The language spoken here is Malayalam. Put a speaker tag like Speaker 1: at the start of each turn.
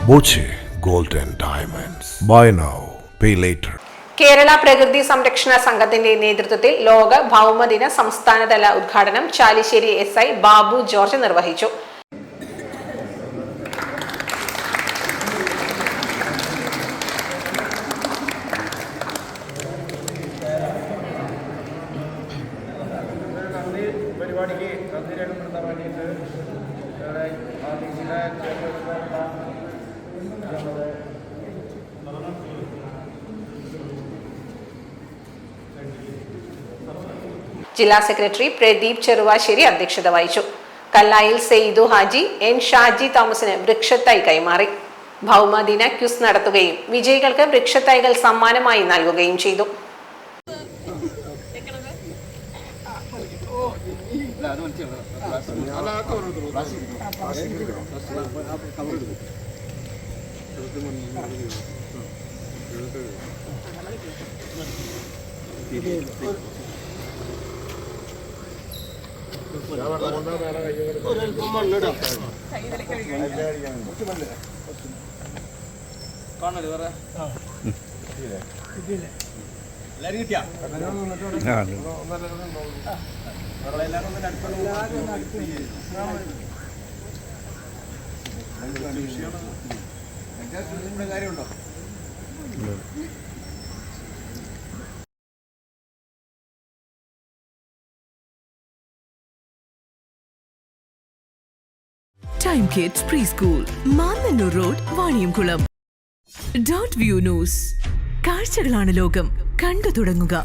Speaker 1: Boche Gold and Diamonds. Buy now, pay later.
Speaker 2: Kerala പ്രകൃതി സംരക്ഷണ സംഘത്തിന്റെ നേതൃത്വത്തിൽ ലോക ഭൗമദിന സംസ്ഥാനതല ഉദ്ഘാടനം ചാലിശ്ശേരി SI ബാബു ജോർജ് നിർവഹിച്ചു. ജില്ലാ സെക്രട്ടറി പ്രദീപ് ചെറുവാശ്ശേരി അധ്യക്ഷത വഹിച്ചു. കല്ലായിൽ സെയ്ദു ഹാജി N ഷാജി തോമസിന് വൃക്ഷത്തൈ കൈമാറി. ഭൗമദിന ക്വിസ് നടത്തുകയും വിജയികൾക്ക് വൃക്ഷത്തൈകൾ സമ്മാനമായി നൽകുകയും ചെയ്തു.
Speaker 3: Time Kids Preschool, Manannur Road, Vaniyamkulam. Dot View News. കാഴ്ചകളാണ് ലോകം, കണ്ടു തുടങ്ങുക.